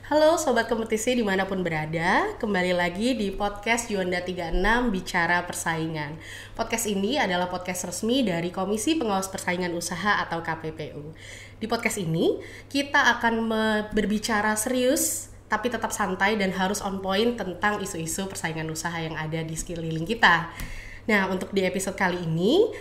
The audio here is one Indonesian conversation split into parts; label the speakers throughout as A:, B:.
A: Halo Sobat Kompetisi dimanapun berada, kembali lagi di podcast Juanda 36 Bicara Persaingan. Podcast ini adalah podcast resmi dari Komisi Pengawas Persaingan Usaha atau KPPU. Di podcast ini, kita akan berbicara serius, tapi tetap santai dan harus on point tentang isu-isu persaingan usaha yang ada di sekeliling kita. Nah, untuk di episode kali ini,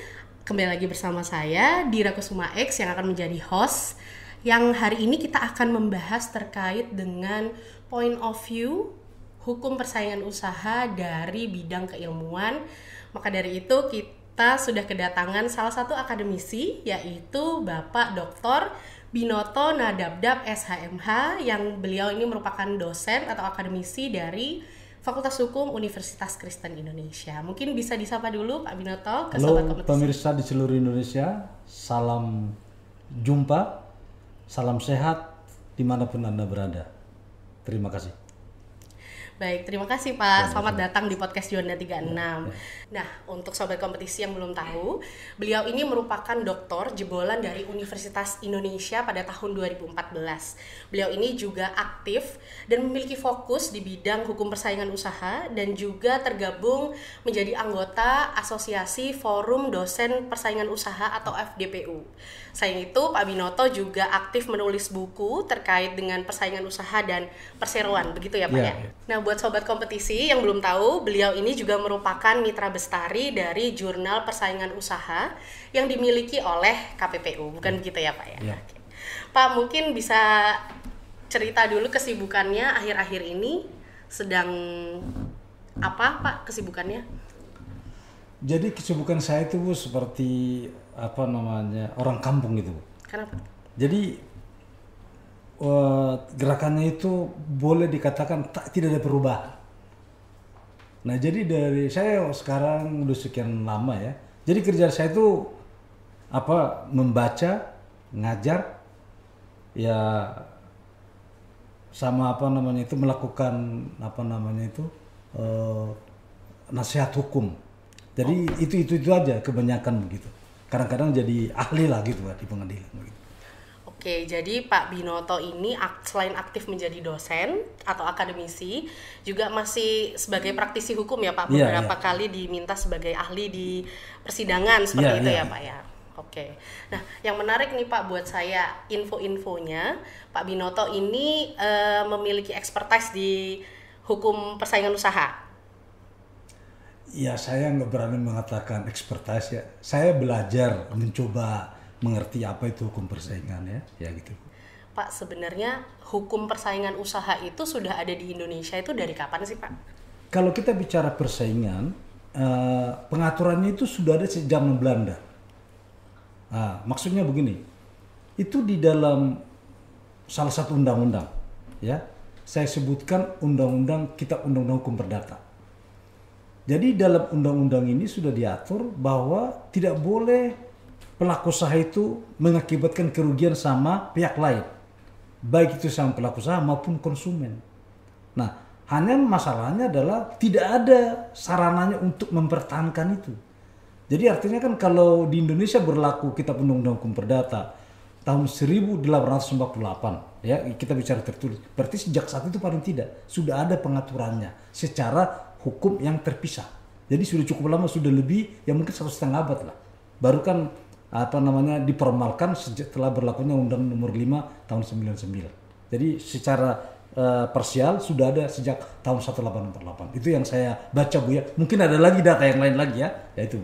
A: kembali lagi bersama saya, Dira Kusuma X yang akan menjadi host, yang hari ini kita akan membahas terkait dengan point of view hukum persaingan usaha dari bidang keilmuan. Maka dari itu kita sudah kedatangan salah satu akademisi, yaitu Bapak Dr. Binoto Nadabdab SHMH, yang beliau ini merupakan dosen atau akademisi dari Fakultas Hukum Universitas Kristen Indonesia. Mungkin bisa disapa dulu Pak Binoto ke Sobat Kompetisi.
B: Halo pemirsa di seluruh Indonesia, salam jumpa. Salam sehat dimanapun Anda berada. Terima kasih.
A: Baik, terima kasih Pak. Selamat datang di podcast Juanda 36. Nah, untuk Sobat Kompetisi yang belum tahu, beliau ini merupakan doktor jebolan dari Universitas Indonesia pada tahun 2014. Beliau ini juga aktif dan memiliki fokus di bidang hukum persaingan usaha dan juga tergabung menjadi anggota Asosiasi Forum Dosen Persaingan Usaha atau FDPU. Selain itu, Pak Binoto juga aktif menulis buku terkait dengan persaingan usaha dan perseroan, begitu ya Pak ya? Nah, buat Sobat Kompetisi yang belum tahu, beliau ini juga merupakan mitra bestari dari Jurnal Persaingan Usaha yang dimiliki oleh KPPU, bukan begitu ya Pak ya? Oke. Pak, mungkin bisa cerita dulu kesibukannya akhir-akhir ini, sedang apa Pak kesibukannya?
B: Jadi kesibukan saya itu seperti orang kampung gitu.
A: Kenapa?
B: Jadi gerakannya itu boleh dikatakan tidak ada perubahan. Nah, jadi dari saya sekarang udah sekian lama ya. Jadi kerja saya itu membaca, ngajar, ya sama melakukan nasihat hukum. Jadi itu aja kebanyakan begitu. Kadang-kadang jadi ahli lah gitu di pengadilan begitu.
A: Oke, jadi Pak Binoto ini selain aktif menjadi dosen atau akademisi, juga masih sebagai praktisi hukum ya Pak, beberapa kali diminta sebagai ahli di persidangan seperti itu ya Pak ya. Oke, nah yang menarik nih Pak buat saya info-infonya, Pak Binoto ini memiliki expertise di hukum persaingan usaha.
B: Ya, saya nggak berani mengatakan expertise ya. Saya belajar, mencoba mengerti apa itu hukum persaingan ya gitu.
A: Pak, sebenarnya hukum persaingan usaha itu sudah ada di Indonesia itu dari kapan sih Pak?
B: Kalau kita bicara persaingan, pengaturannya itu sudah ada sejak zaman Belanda. Maksudnya begini, itu di dalam salah satu undang-undang, ya. Saya sebutkan Kitab Undang-Undang Hukum Perdata. Jadi dalam undang-undang ini sudah diatur bahwa tidak boleh pelaku usaha itu mengakibatkan kerugian sama pihak lain. Baik itu sama pelaku usaha maupun konsumen. Nah, hanya masalahnya adalah tidak ada sarananya untuk mempertahankan itu. Jadi artinya kan kalau di Indonesia berlaku Kitab Undang-Undang Hukum Perdata tahun 1848, ya kita bicara tertulis. Berarti sejak saat itu paling tidak sudah ada pengaturannya secara hukum yang terpisah. Jadi sudah cukup lama, sudah lebih ya mungkin 1,5 abad lah. Baru kan diformalkan setelah berlakunya Undang Nomor 5 tahun 99. Jadi secara parsial sudah ada sejak tahun 1848. Itu yang saya baca Bu ya. Mungkin ada lagi data yang lain lagi ya itu.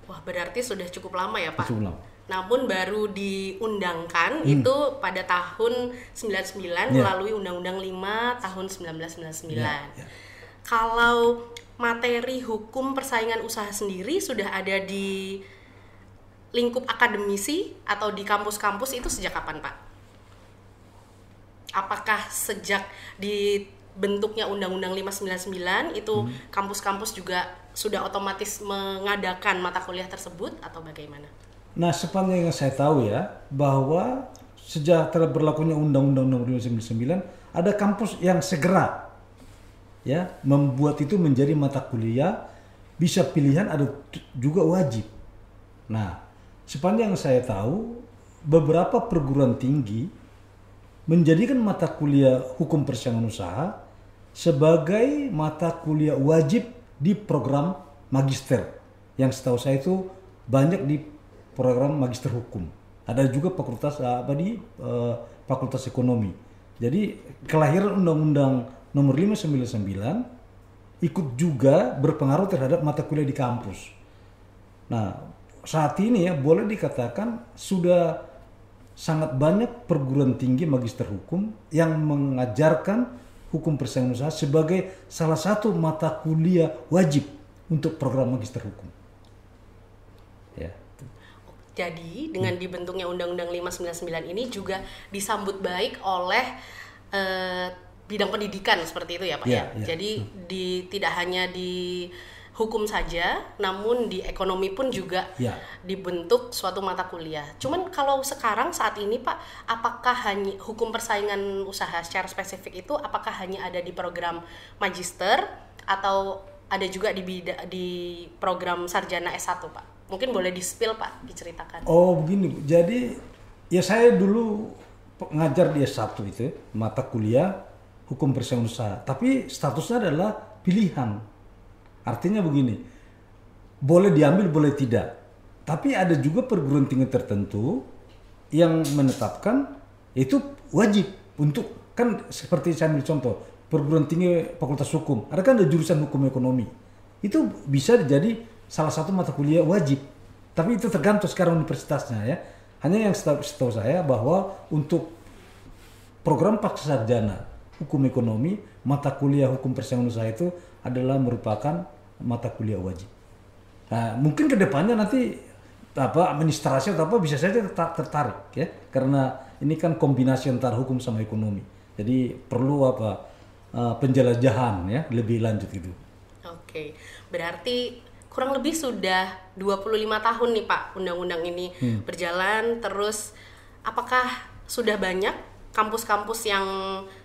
A: Wah, berarti sudah cukup lama ya Pak?
B: Cukup lama.
A: Namun baru diundangkan itu pada tahun 99 melalui Undang-Undang 5 tahun 1999. Kalau materi hukum persaingan usaha sendiri sudah ada di lingkup akademisi atau di kampus-kampus itu sejak kapan Pak? Apakah sejak dibentuknya Undang-Undang 599 itu kampus-kampus juga sudah otomatis mengadakan mata kuliah tersebut atau bagaimana?
B: Nah, sepanjang yang saya tahu ya, bahwa sejak telah berlakunya Undang-Undang Nomor 599 ada kampus yang segera ya membuat itu menjadi mata kuliah, bisa pilihan, ada juga wajib. Nah, sepanjang saya tahu beberapa perguruan tinggi menjadikan mata kuliah hukum persaingan usaha sebagai mata kuliah wajib di program magister. Yang setahu saya itu banyak di program magister hukum. Ada juga fakultas fakultas ekonomi. Jadi kelahiran Undang-Undang Nomor 599 ikut juga berpengaruh terhadap mata kuliah di kampus. Nah, saat ini ya boleh dikatakan sudah sangat banyak perguruan tinggi magister hukum yang mengajarkan hukum persaingan usaha sebagai salah satu mata kuliah wajib untuk program magister hukum. Ya.
A: Jadi dengan dibentuknya Undang-Undang 599 ini juga disambut baik oleh bidang pendidikan seperti itu ya Pak ya. Jadi tidak hanya di hukum saja, namun di ekonomi pun juga dibentuk suatu mata kuliah. Cuman kalau sekarang saat ini Pak, apakah hanya hukum persaingan usaha secara spesifik itu apakah hanya ada di program magister atau ada juga di program sarjana S1 Pak? Mungkin boleh di-spill Pak, diceritakan.
B: Oh begini, jadi ya saya dulu ngajar di S1 itu mata kuliah hukum persaingan usaha, tapi statusnya adalah pilihan. Artinya begini, boleh diambil boleh tidak, tapi ada juga perguruan tinggi tertentu yang menetapkan itu wajib untuk, kan seperti saya ambil contoh perguruan tinggi fakultas hukum, ada kan ada jurusan hukum ekonomi, itu bisa jadi salah satu mata kuliah wajib, tapi itu tergantung sekarang universitasnya ya. Hanya yang setahu saya bahwa untuk program pasca sarjana hukum ekonomi, mata kuliah hukum persaingan usaha itu adalah merupakan mata kuliah wajib. Nah, mungkin kedepannya nanti administrasi atau apa bisa saja tertarik ya, karena ini kan kombinasi antara hukum sama ekonomi. Jadi perlu penjelajahan ya lebih lanjut gitu.
A: Oke, berarti kurang lebih sudah 25 tahun nih Pak undang-undang ini berjalan terus. Apakah sudah banyak kampus-kampus yang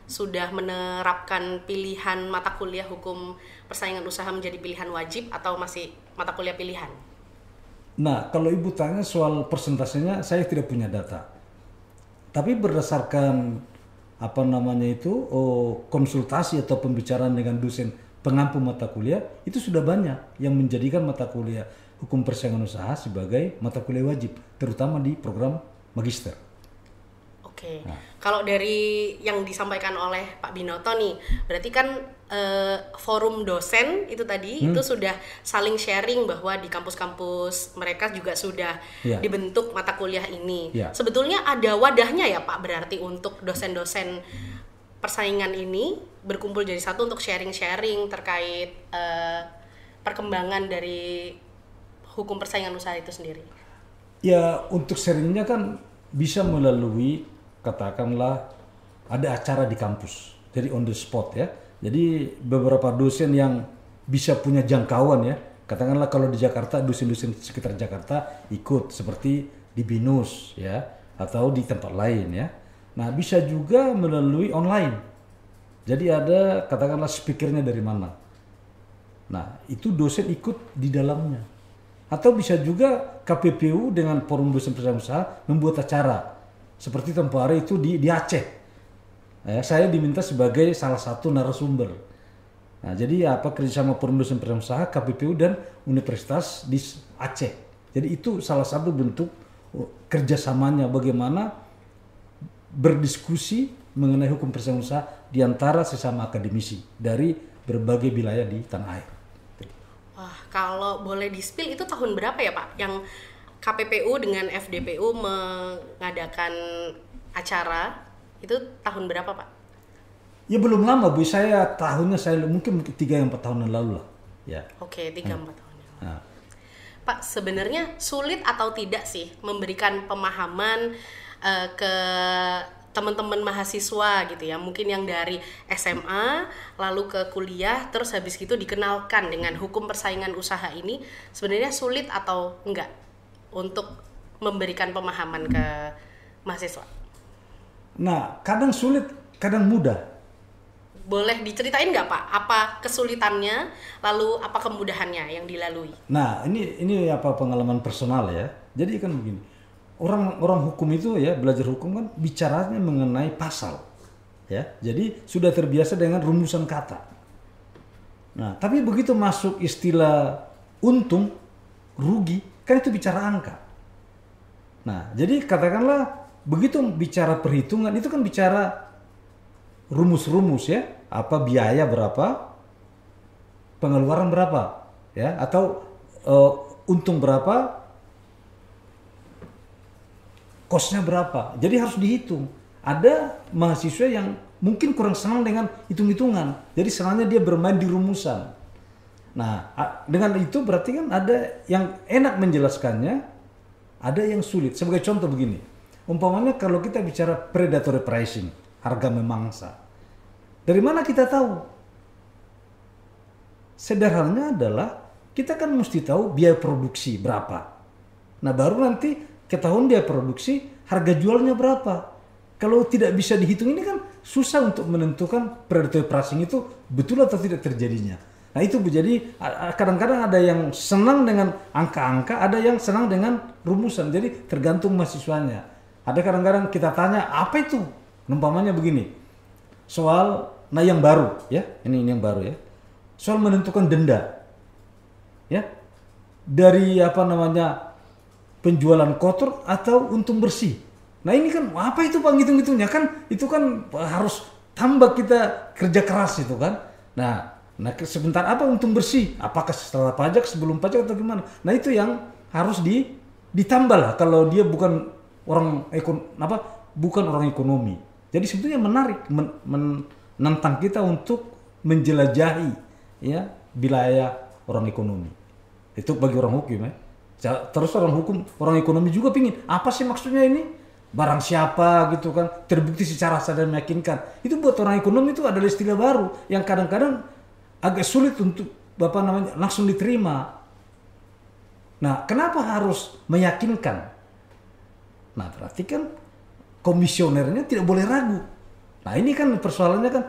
A: sudah menerapkan pilihan mata kuliah hukum persaingan usaha menjadi pilihan wajib atau masih mata kuliah pilihan?
B: Nah, kalau Ibu tanya soal persentasenya, saya tidak punya data. Tapi berdasarkan konsultasi atau pembicaraan dengan dosen pengampu mata kuliah, itu sudah banyak yang menjadikan mata kuliah hukum persaingan usaha sebagai mata kuliah wajib, terutama di program magister.
A: Oke. Nah, kalau dari yang disampaikan oleh Pak Binoto nih, berarti kan forum dosen itu tadi itu sudah saling sharing bahwa di kampus-kampus mereka juga sudah dibentuk mata kuliah ini. Sebetulnya ada wadahnya ya Pak, berarti untuk dosen-dosen persaingan ini berkumpul jadi satu untuk sharing-sharing terkait perkembangan dari hukum persaingan usaha itu sendiri.
B: Ya, untuk sharingnya kan bisa melalui katakanlah ada acara di kampus, jadi on the spot ya. Jadi beberapa dosen yang bisa punya jangkauan ya, katakanlah kalau di Jakarta dosen-dosen sekitar Jakarta ikut seperti di BINUS ya, atau di tempat lain ya. Nah, bisa juga melalui online. Jadi ada katakanlah speakernya dari mana. Nah, itu dosen ikut di dalamnya. Atau bisa juga KPPU dengan Forum Dosen Persaingan Usaha membuat acara. Seperti tempoh hari itu di Aceh. Saya diminta sebagai salah satu narasumber. Nah, jadi kerjasama Forum Dosen Persaingan Usaha, KPPU dan Universitas di Aceh. Jadi itu salah satu bentuk kerjasamanya bagaimana berdiskusi mengenai hukum persaingan usaha di antara sesama akademisi dari berbagai wilayah di tanah air.
A: Wah, kalau boleh di-spill itu tahun berapa ya Pak yang KPPU dengan FDPU mengadakan acara? Itu tahun berapa Pak?
B: Ya belum lama Bu, tahunnya mungkin 3-4 tahun yang lalu lah. Ya.
A: Oke, 3-4 tahun yang lalu. Pak, sebenarnya sulit atau tidak sih memberikan pemahaman ke teman-teman mahasiswa gitu ya, mungkin yang dari SMA lalu ke kuliah terus habis gitu dikenalkan dengan hukum persaingan usaha ini, sebenarnya sulit atau enggak untuk memberikan pemahaman ke mahasiswa?
B: Nah, kadang sulit, kadang mudah.
A: Boleh diceritain nggak Pak, apa kesulitannya, lalu apa kemudahannya yang dilalui?
B: Nah, ini pengalaman personal ya. Jadi kan begini, orang hukum itu ya, belajar hukum kan bicaranya mengenai pasal. Ya, jadi sudah terbiasa dengan rumusan kata. Nah, tapi begitu masuk istilah untung, rugi, kan itu bicara angka. Nah, jadi katakanlah begitu bicara perhitungan itu kan bicara rumus-rumus ya, apa biaya berapa, pengeluaran berapa, ya, atau untung berapa, kosnya berapa. Jadi harus dihitung. Ada mahasiswa yang mungkin kurang senang dengan hitung-hitungan, jadi senangnya dia bermain di rumusan. Nah, dengan itu berarti kan ada yang enak menjelaskannya, ada yang sulit. Sebagai contoh begini, umpamanya kalau kita bicara predatory pricing, harga memangsa. Dari mana kita tahu? Sederhananya adalah kita kan mesti tahu biaya produksi berapa. Nah, baru nanti ketahuan biaya produksi, harga jualnya berapa. Kalau tidak bisa dihitung ini kan susah untuk menentukan predatory pricing itu betul atau tidak terjadinya. Nah, itu menjadi kadang-kadang ada yang senang dengan angka-angka, ada yang senang dengan rumusan. Jadi tergantung mahasiswanya. Ada kadang-kadang kita tanya apa itu? Umpamanya begini. Soal yang baru ya, ini yang baru ya. Soal menentukan denda. Ya. Dari penjualan kotor atau untung bersih. Nah, ini kan apa itu Pak hitung-hitungnya kan itu kan harus tambah kita kerja keras itu kan. Nah sebentar apa untung bersih? Apakah setelah pajak, sebelum pajak atau gimana? Nah, itu yang harus ditambah lah kalau dia bukan orang bukan orang ekonomi. Jadi sebetulnya menarik menantang kita untuk menjelajahi ya wilayah orang ekonomi. Itu bagi orang hukum ya. Terus orang ekonomi juga pingin apa sih maksudnya ini? Barang siapa gitu kan, terbukti secara sadar meyakinkan. Itu buat orang ekonomi itu adalah istilah baru yang kadang-kadang agak sulit untuk langsung diterima. Nah, kenapa harus meyakinkan? Nah, berarti kan komisionernya tidak boleh ragu. Nah, ini kan persoalannya kan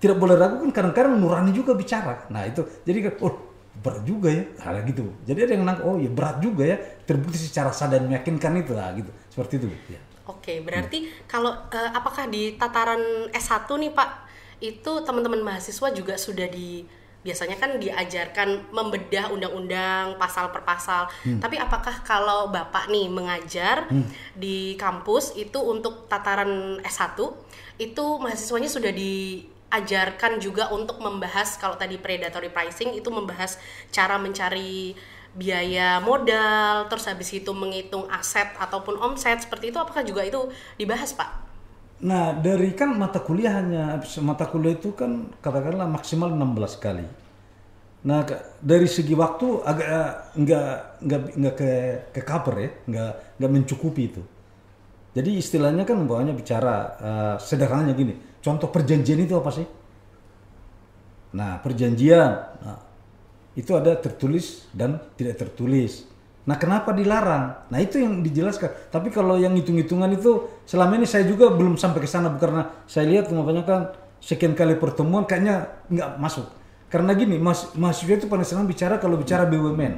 B: tidak boleh ragu kan kadang-kadang nurani juga bicara. Nah, itu jadi kan berat juga ya, kayak gitu. Jadi ada yang nangkep, ya berat juga ya, terbukti secara sadar meyakinkan itu lah gitu. Seperti itu ya.
A: Oke, berarti kalau apakah di tataran S1 nih Pak, itu teman-teman mahasiswa juga sudah biasanya kan diajarkan membedah undang-undang pasal per pasal. Tapi apakah kalau Bapak nih mengajar di kampus itu untuk tataran S1 itu mahasiswanya sudah diajarkan juga untuk membahas kalau tadi predatory pricing itu membahas cara mencari biaya modal, terus habis itu menghitung aset ataupun omset seperti itu, apakah juga itu dibahas Pak?
B: Nah, dari kan mata kuliah itu kan katakanlah maksimal 16 kali. Nah, dari segi waktu agak nggak ke cover ya, nggak mencukupi itu. Jadi istilahnya kan umpamanya bicara sederhananya gini, contoh perjanjian itu apa sih? Nah, perjanjian itu ada tertulis dan tidak tertulis. Nah, kenapa dilarang? Nah, itu yang dijelaskan. Tapi kalau yang hitung-hitungan itu selama ini saya juga belum sampai ke sana karena saya lihat umpamanya kan sekian kali pertemuan kayaknya nggak masuk. Karena gini, mahasiswa itu paling senang kalau bicara BUMN.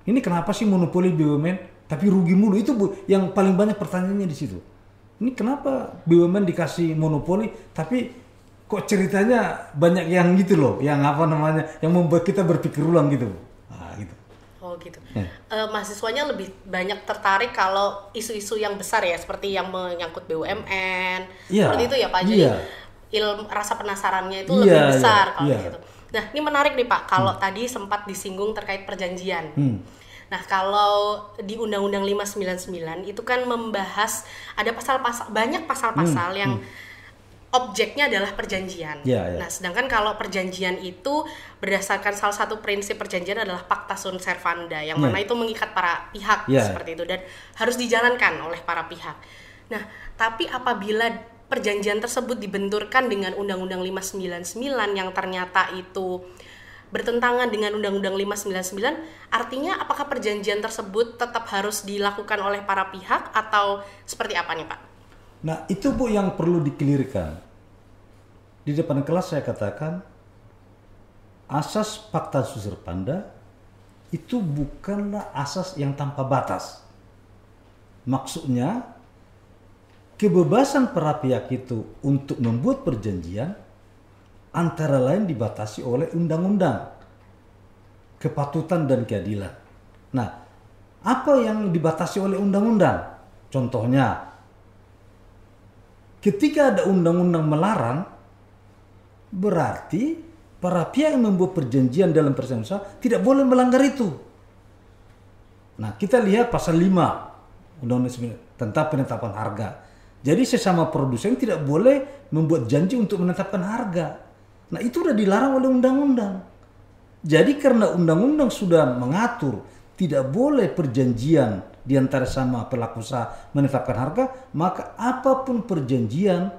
B: Ini kenapa sih monopoli BUMN tapi rugi mulu? Itu yang paling banyak pertanyaannya di situ. Ini kenapa BUMN dikasih monopoli tapi kok ceritanya banyak yang gitu loh, yang yang membuat kita berpikir ulang gitu. Nah, gitu.
A: Oh gitu. Mahasiswanya lebih banyak tertarik kalau isu-isu yang besar ya, seperti yang menyangkut BUMN, seperti itu ya Pak. Jadi rasa penasarannya itu lebih besar kalau gitu. Nah, ini menarik nih Pak, kalau tadi sempat disinggung terkait perjanjian. Nah, kalau di Undang-Undang 599 itu kan membahas ada banyak pasal-pasal yang objeknya adalah perjanjian. Nah, sedangkan kalau perjanjian itu berdasarkan salah satu prinsip perjanjian adalah pacta sunt servanda, yang mana itu mengikat para pihak seperti itu dan harus dijalankan oleh para pihak. Nah, tapi apabila perjanjian tersebut dibenturkan dengan Undang-Undang 599 yang ternyata itu bertentangan dengan Undang-Undang 599, artinya apakah perjanjian tersebut tetap harus dilakukan oleh para pihak atau seperti apa nih Pak?
B: Nah, itu Bu yang perlu dikelirkan. Di depan kelas saya katakan asas pacta sunt servanda itu bukanlah asas yang tanpa batas. Maksudnya kebebasan para pihak itu untuk membuat perjanjian antara lain dibatasi oleh undang-undang, kepatutan dan keadilan. Nah, apa yang dibatasi oleh undang-undang? Contohnya, ketika ada undang-undang melarang, berarti para pihak yang membuat perjanjian dalam persaingan usaha tidak boleh melanggar itu. Nah, kita lihat pasal 5 Undang-Undang tentang penetapan harga. Jadi sesama produsen tidak boleh membuat janji untuk menetapkan harga. Nah, itu sudah dilarang oleh undang-undang. Jadi karena undang-undang sudah mengatur tidak boleh perjanjian di antara sama pelaku usaha menetapkan harga, maka apapun perjanjian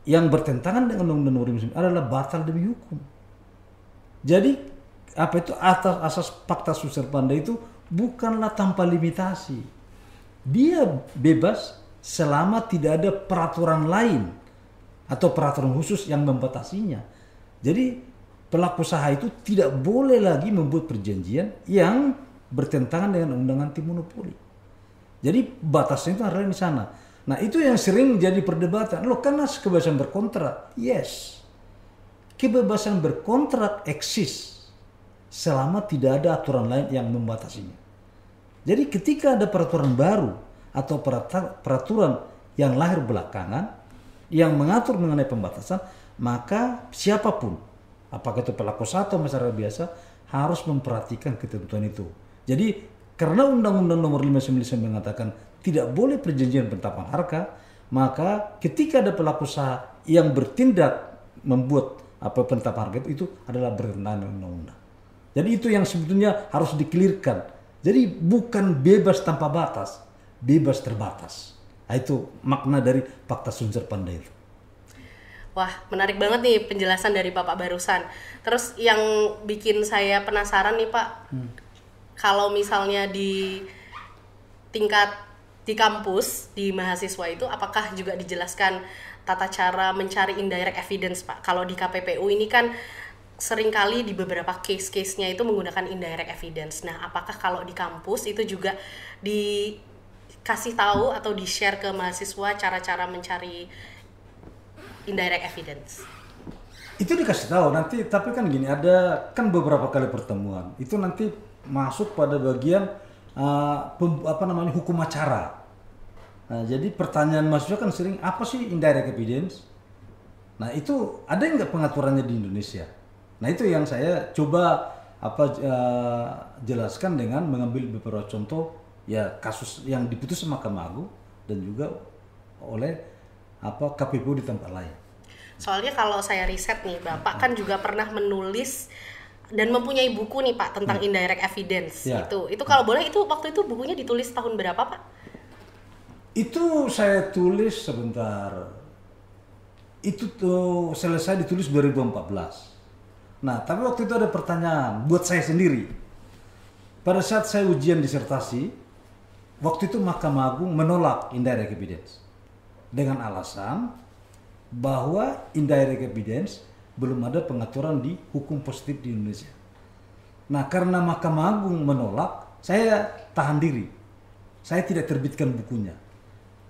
B: yang bertentangan dengan Undang-Undang Nomor 59 adalah batal demi hukum. Jadi apa itu atas asas Pacta Sunt Servanda itu bukanlah tanpa limitasi. Dia bebas selama tidak ada peraturan lain atau peraturan khusus yang membatasinya. Jadi pelaku usaha itu tidak boleh lagi membuat perjanjian yang bertentangan dengan undang-undang anti monopoli. Jadi batasnya itu adalah di sana. Nah, itu yang sering jadi perdebatan. Loh, karena kebebasan berkontrak. Yes. Kebebasan berkontrak eksis selama tidak ada aturan lain yang membatasinya. Jadi ketika ada peraturan baru atau peraturan yang lahir belakangan yang mengatur mengenai pembatasan, maka siapapun, apakah itu pelaku usaha atau masyarakat biasa, harus memperhatikan ketentuan itu. Jadi karena Undang-Undang Nomor 59 mengatakan tidak boleh perjanjian penetapan harga, maka ketika ada pelaku usaha yang bertindak membuat penetapan harga itu adalah bertentangan dengan undang-undang. Jadi itu yang sebetulnya harus dikelirkan. Jadi bukan bebas tanpa batas, bebas terbatas. Nah, itu makna dari Pacta Sunt Servanda itu.
A: Wah, menarik banget nih penjelasan dari Bapak barusan. Terus yang bikin saya penasaran nih Pak, kalau misalnya di tingkat di kampus, di mahasiswa itu apakah juga dijelaskan tata cara mencari indirect evidence Pak? Kalau di KPPU ini kan seringkali di beberapa case-case-nya itu menggunakan indirect evidence. Nah, apakah kalau di kampus itu juga dikasih tahu atau di-share ke mahasiswa cara-cara mencari indirect evidence?
B: Itu dikasih tahu nanti, tapi kan gini, ada kan beberapa kali pertemuan. Itu nanti masuk pada bagian hukum acara. Nah, jadi pertanyaan mahasiswa kan sering, apa sih indirect evidence? Nah, itu ada nggak pengaturannya di Indonesia? Nah, itu yang saya coba jelaskan dengan mengambil beberapa contoh ya kasus yang diputus Mahkamah Agung dan juga oleh KPPU di tempat lain.
A: Soalnya kalau saya riset nih, Bapak kan juga pernah menulis dan mempunyai buku nih Pak tentang indirect evidence.
B: Ya.
A: Itu kalau boleh, itu waktu itu bukunya ditulis tahun berapa Pak?
B: Itu saya tulis sebentar. Itu tuh selesai ditulis 2014. Nah, tapi waktu itu ada pertanyaan buat saya sendiri. Pada saat saya ujian disertasi, waktu itu Mahkamah Agung menolak indirect evidence dengan alasan bahwa indirect evidence belum ada pengaturan di hukum positif di Indonesia. Nah, karena Mahkamah Agung menolak, saya tahan diri. Saya tidak terbitkan bukunya.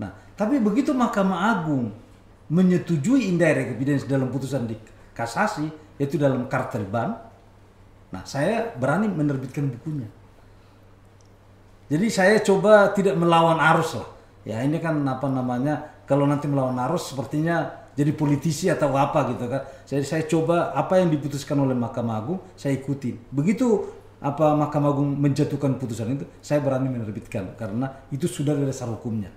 B: Nah, tapi begitu Mahkamah Agung menyetujui indirect evidence dalam putusan di kasasi, yaitu dalam kartel ban, nah saya berani menerbitkan bukunya. Jadi saya coba tidak melawan arus lah. Ya ini kan kalau nanti melawan arus sepertinya jadi politisi atau apa gitu kan. Jadi saya coba apa yang diputuskan oleh Mahkamah Agung saya ikuti. Begitu Mahkamah Agung menjatuhkan putusan itu, saya berani menerbitkan karena itu sudah ada dasar hukumnya.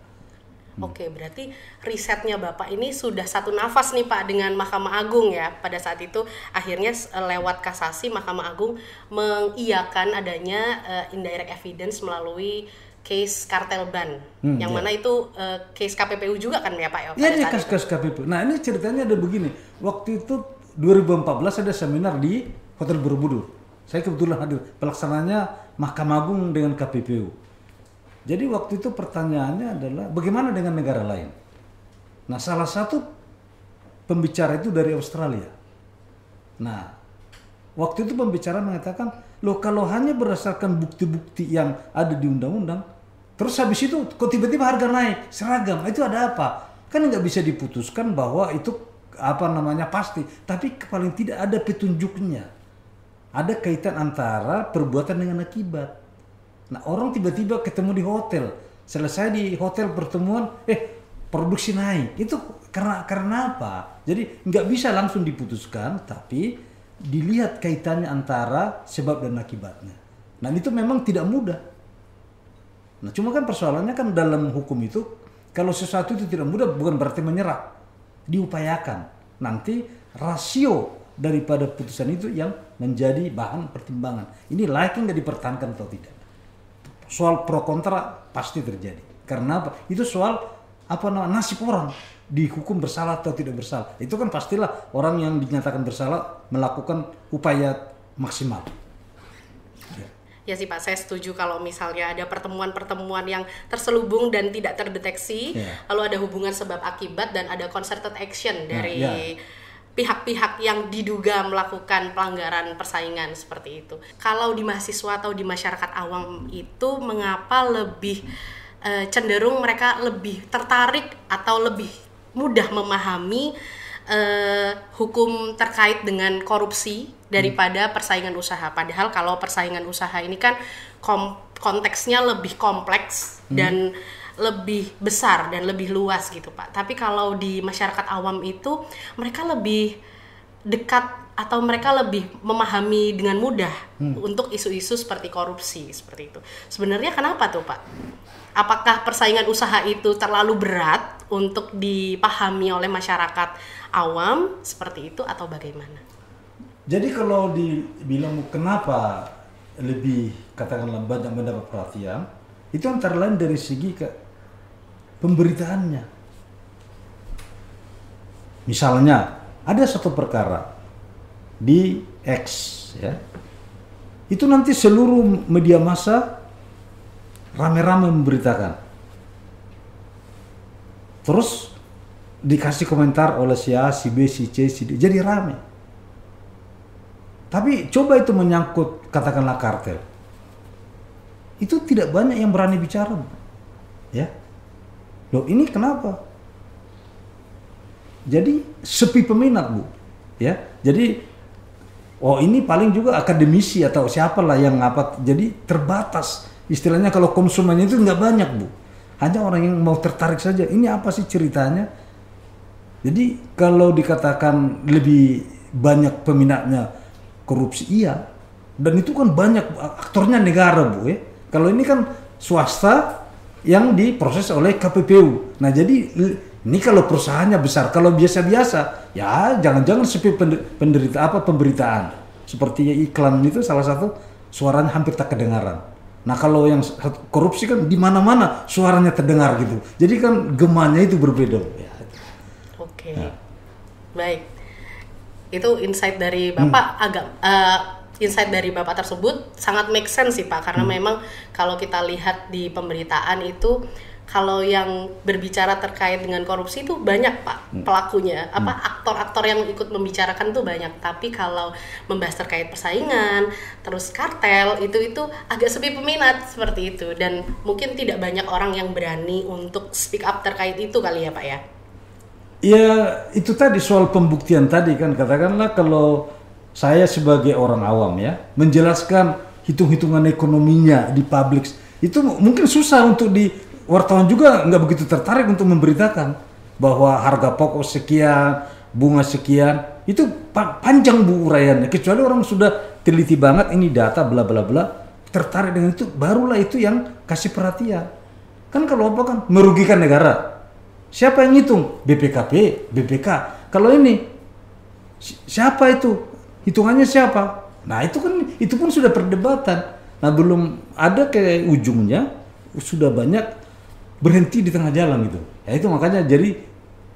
A: Oke, berarti risetnya Bapak ini sudah satu nafas nih Pak dengan Mahkamah Agung ya. Pada saat itu akhirnya lewat kasasi Mahkamah Agung mengiyakan adanya indirect evidence melalui case kartel ban. Yang mana itu case KPPU juga kan ya Pak?
B: Iya, case KPPU. Nah, ini ceritanya ada begini. Waktu itu 2014 ada seminar di Hotel Borobudur. Saya kebetulan hadir. Pelaksananya Mahkamah Agung dengan KPPU. Jadi waktu itu pertanyaannya adalah bagaimana dengan negara lain? Nah, salah satu pembicara itu dari Australia. Nah, waktu itu pembicara mengatakan, loh kalau hanya berdasarkan bukti-bukti yang ada di undang-undang, Terus habis itu kok tiba-tiba harga naik seragam, itu ada apa? Kan nggak bisa diputuskan bahwa itu pasti, tapi paling tidak ada petunjuknya. Ada kaitan antara perbuatan dengan akibat. Nah, orang tiba-tiba ketemu di hotel, selesai di hotel pertemuan, produksi naik. Itu karena apa? Jadi nggak bisa langsung diputuskan, tapi dilihat kaitannya antara sebab dan akibatnya. Nah, itu memang tidak mudah. Nah, cuma kan persoalannya kan dalam hukum itu, kalau sesuatu itu tidak mudah bukan berarti menyerah, diupayakan. Nanti rasio daripada putusan itu yang menjadi bahan pertimbangan. Ini layak nggak dipertahankan atau tidak. Soal pro kontra pasti terjadi. Karena apa? Itu soal nasib orang dihukum bersalah atau tidak bersalah. Itu kan pastilah orang yang dinyatakan bersalah melakukan upaya maksimal.
A: Ya sih Pak, saya setuju kalau misalnya ada pertemuan-pertemuan yang terselubung dan tidak terdeteksi, lalu ada hubungan sebab akibat dan ada concerted action dari pihak-pihak yang diduga melakukan pelanggaran persaingan seperti itu. Kalau di mahasiswa atau di masyarakat awam itu mengapa lebih cenderung mereka lebih tertarik atau lebih mudah memahami hukum terkait dengan korupsi daripada persaingan usaha. Padahal kalau persaingan usaha ini kan konteksnya lebih kompleks dan lebih besar dan lebih luas gitu Pak. Tapi kalau di masyarakat awam itu mereka lebih dekat atau mereka lebih memahami dengan mudah untuk isu-isu seperti korupsi seperti itu. Sebenarnya kenapa tuh Pak? Apakah persaingan usaha itu terlalu berat untuk dipahami oleh masyarakat awam seperti itu atau bagaimana?
B: Jadi kalau dibilang kenapa lebih katakanlah banyak mendapat perhatian, itu antara lain dari segi pemberitaannya. Misalnya ada satu perkara di X, ya, itu nanti seluruh media massa rame-rame memberitakan. Terus dikasih komentar oleh si A, si B, si C, si D, jadi rame. Tapi coba itu menyangkut katakanlah kartel. Itu tidak banyak yang berani bicara. Ya. Loh, ini kenapa? Jadi sepi peminat, Bu. Ya. Jadi ini paling juga akademisi atau siapalah yang jadi terbatas. Istilahnya kalau konsumennya itu nggak banyak, Bu. Hanya orang yang mau tertarik saja. Ini apa sih ceritanya? Jadi kalau dikatakan lebih banyak peminatnya korupsi, iya, dan itu kan banyak aktornya negara, Bu, ya. Kalau ini kan swasta yang diproses oleh KPPU. Nah, jadi ini kalau perusahaannya besar, kalau biasa-biasa, ya jangan-jangan sepi pemberitaan. Seperti iklan itu salah satu suaranya hampir tak kedengaran. Nah, kalau yang korupsi kan di mana-mana suaranya terdengar gitu. Jadi kan gemanya itu berbeda. Ya.
A: Oke. Ya. Baik. Itu insight dari Bapak insight dari Bapak tersebut sangat make sense sih Pak, karena memang kalau kita lihat di pemberitaan itu kalau yang berbicara terkait dengan korupsi itu banyak Pak pelakunya, aktor-aktor yang ikut membicarakan tuh banyak, tapi kalau membahas terkait persaingan terus kartel itu agak sepi peminat seperti itu, dan mungkin tidak banyak orang yang berani untuk speak up terkait itu kali ya Pak ya.
B: Ya, itu tadi soal pembuktian tadi kan, katakanlah kalau saya sebagai orang awam ya menjelaskan hitung-hitungan ekonominya di publik, itu mungkin susah untuk di wartawan juga nggak begitu tertarik untuk memberitakan bahwa harga pokok sekian, bunga sekian, itu panjang Bu uraiannya, kecuali orang sudah teliti banget ini data bla bla bla, tertarik dengan itu, barulah itu yang kasih perhatian. Kan kalau apa kan merugikan negara. Siapa yang ngitung? BPKP, BPK. Kalau ini siapa itu? Hitungannya siapa? Nah, itu pun sudah perdebatan. Nah, belum ada ke ujungnya sudah banyak berhenti di tengah jalan gitu. Ya itu makanya jadi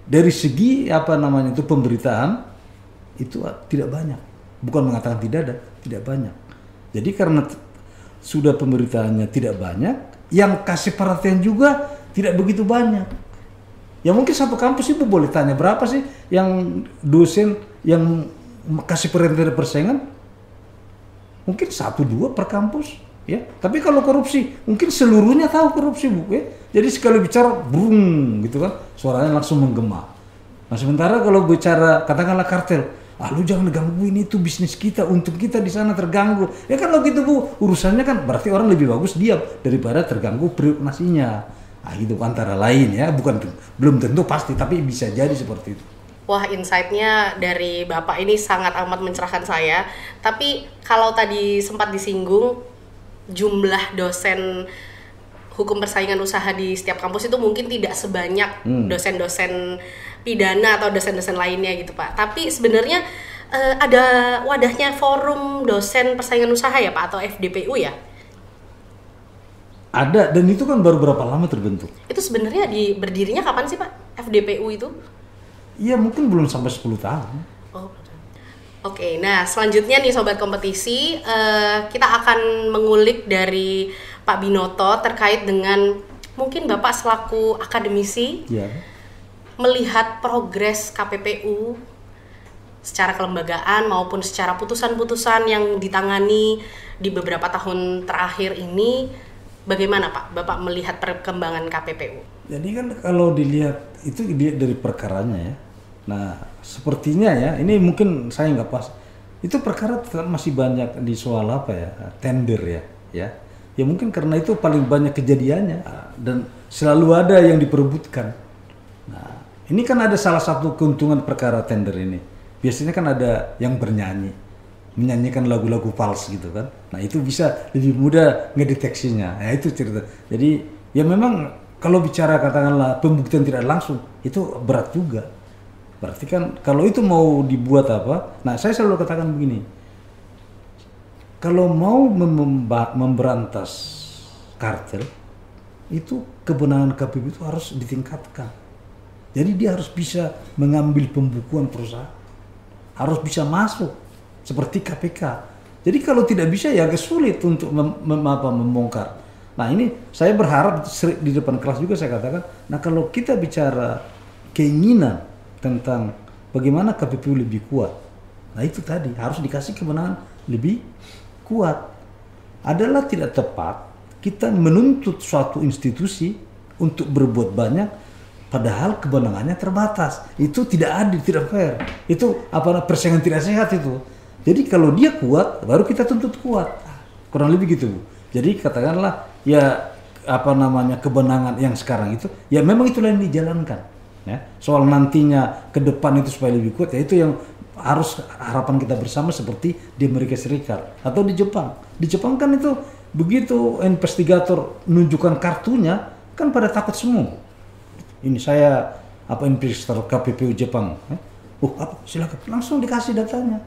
B: dari segi itu pemberitaan itu tidak banyak. Bukan mengatakan tidak ada, tidak banyak. Jadi karena sudah pemberitaannya tidak banyak, yang kasih perhatian juga tidak begitu banyak. Ya mungkin satu kampus Ibu boleh tanya berapa sih yang dosen yang kasih perhatian persaingan? Mungkin 1-2 per kampus. Ya, tapi kalau korupsi mungkin seluruhnya tahu korupsi Bu ya. Jadi sekali bicara brung gitu kan, suaranya langsung menggema. Nah, sementara kalau bicara katakanlah kartel, lu jangan ganggu ini tuh bisnis kita, untuk kita di sana terganggu. Ya kan kalau gitu Bu, urusannya kan berarti orang lebih bagus diam daripada terganggu privasinya. Nah, gitu antara lain ya, belum tentu pasti tapi bisa jadi seperti itu.
A: Wah, insight-nya dari Bapak ini sangat amat mencerahkan saya. Tapi kalau tadi sempat disinggung jumlah dosen hukum persaingan usaha di setiap kampus itu mungkin tidak sebanyak dosen-dosen pidana atau dosen-dosen lainnya gitu Pak. Tapi sebenarnya ada wadahnya forum dosen persaingan usaha ya Pak, atau FDPU ya?
B: Ada, dan itu kan baru berapa lama terbentuk?
A: Itu sebenarnya berdirinya kapan sih Pak, FDPU itu?
B: Iya mungkin belum sampai 10 tahun.
A: Oh. Oke, nah selanjutnya nih Sobat Kompetisi, kita akan mengulik dari Pak Binoto terkait dengan mungkin Bapak selaku akademisi melihat progres KPPU secara kelembagaan maupun secara putusan-putusan yang ditangani di beberapa tahun terakhir ini, bagaimana Pak Bapak melihat perkembangan KPPU?
B: Jadi kan kalau dilihat itu dari perkaranya ya. Nah sepertinya ya, ini mungkin saya nggak pas. Itu perkara tetap masih banyak di soal apa ya, tender ya. Ya mungkin karena itu paling banyak kejadiannya dan selalu ada yang diperebutkan. Nah ini kan ada salah satu keuntungan perkara tender ini. Biasanya kan ada yang menyanyikan lagu-lagu fals gitu kan. Nah itu bisa lebih mudah ngedeteksinya. Nah itu cerita. Jadi ya memang kalau bicara katakanlah pembuktian tidak langsung itu berat juga. Berarti kan kalau itu mau dibuat apa? Nah saya selalu katakan begini, kalau mau memberantas kartel itu kebenangan KPPU itu harus ditingkatkan. Jadi dia harus bisa mengambil pembukuan perusahaan, harus bisa masuk seperti KPK. Jadi kalau tidak bisa ya agak sulit untuk membongkar. Nah ini saya berharap di depan kelas juga saya katakan, nah kalau kita bicara keinginan tentang bagaimana KPPU lebih kuat. Nah itu tadi harus dikasih kewenangan lebih kuat. Adalah tidak tepat kita menuntut suatu institusi untuk berbuat banyak padahal kewenangannya terbatas. Itu tidak adil, tidak fair. Itu persaingan tidak sehat itu. Jadi kalau dia kuat baru kita tuntut kuat. Kurang lebih gitu Bu. Jadi katakanlah ya kewenangan yang sekarang itu ya memang itulah yang dijalankan. Ya, soal nantinya ke depan itu supaya lebih kuat ya itu yang harus harapan kita bersama seperti di Amerika Serikat atau di Jepang. Di Jepang kan itu begitu investigator menunjukkan kartunya kan pada takut semua. Ini saya investigator KPPU Jepang. Silakan langsung dikasih datanya.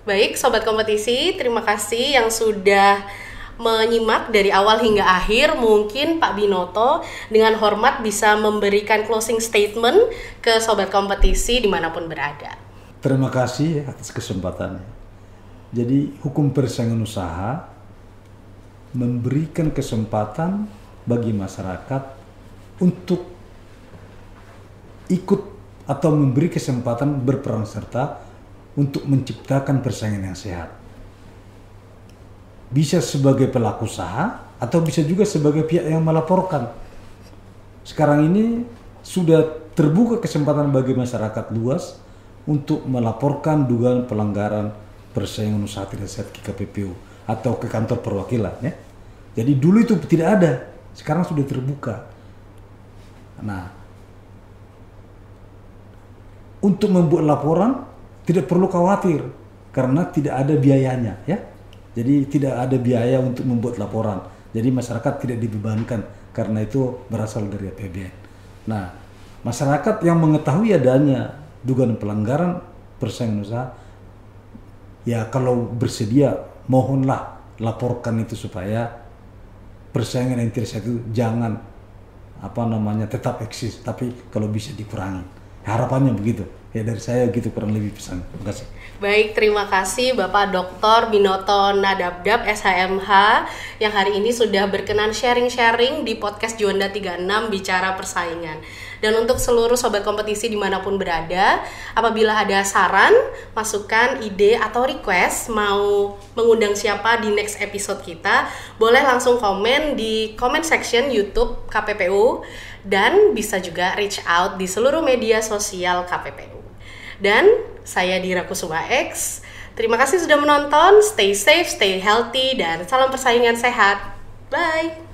A: Baik Sobat Kompetisi, terima kasih yang sudah menyimak dari awal hingga akhir. Mungkin Pak Binoto dengan hormat bisa memberikan closing statement ke Sobat Kompetisi dimanapun berada.
B: Terima kasih atas kesempatannya. Jadi hukum persaingan usaha memberikan kesempatan bagi masyarakat untuk ikut atau memberi kesempatan berperan serta untuk menciptakan persaingan yang sehat. Bisa sebagai pelaku usaha atau bisa juga sebagai pihak yang melaporkan. Sekarang ini sudah terbuka kesempatan bagi masyarakat luas untuk melaporkan dugaan pelanggaran persaingan usaha tidak sehat ke KPPU atau ke kantor perwakilan ya. Jadi dulu itu tidak ada, sekarang sudah terbuka. Nah, untuk membuat laporan tidak perlu khawatir karena tidak ada biayanya ya. Jadi tidak ada biaya untuk membuat laporan. Jadi masyarakat tidak dibebankan karena itu berasal dari APBN. Nah, masyarakat yang mengetahui adanya dugaan pelanggaran persaingan usaha, ya kalau bersedia mohonlah laporkan itu supaya persaingan yang tidak sehat itu jangan tetap eksis, tapi kalau bisa dikurangi. Harapannya begitu. Ya dari saya gitu kurang lebih pesan. Terima kasih.
A: Baik, terima kasih Bapak Dr. Binoto Nadabdab SHMH yang hari ini sudah berkenan sharing-sharing di podcast Juanda 36 Bicara Persaingan. Dan untuk seluruh sobat kompetisi dimanapun berada, apabila ada saran, masukan, ide, atau request mau mengundang siapa di next episode kita, boleh langsung komen di comment section YouTube KPPU dan bisa juga reach out di seluruh media sosial KPPU. Dan saya Dira Kusuma X. Terima kasih sudah menonton. Stay safe, stay healthy, dan salam persaingan sehat. Bye!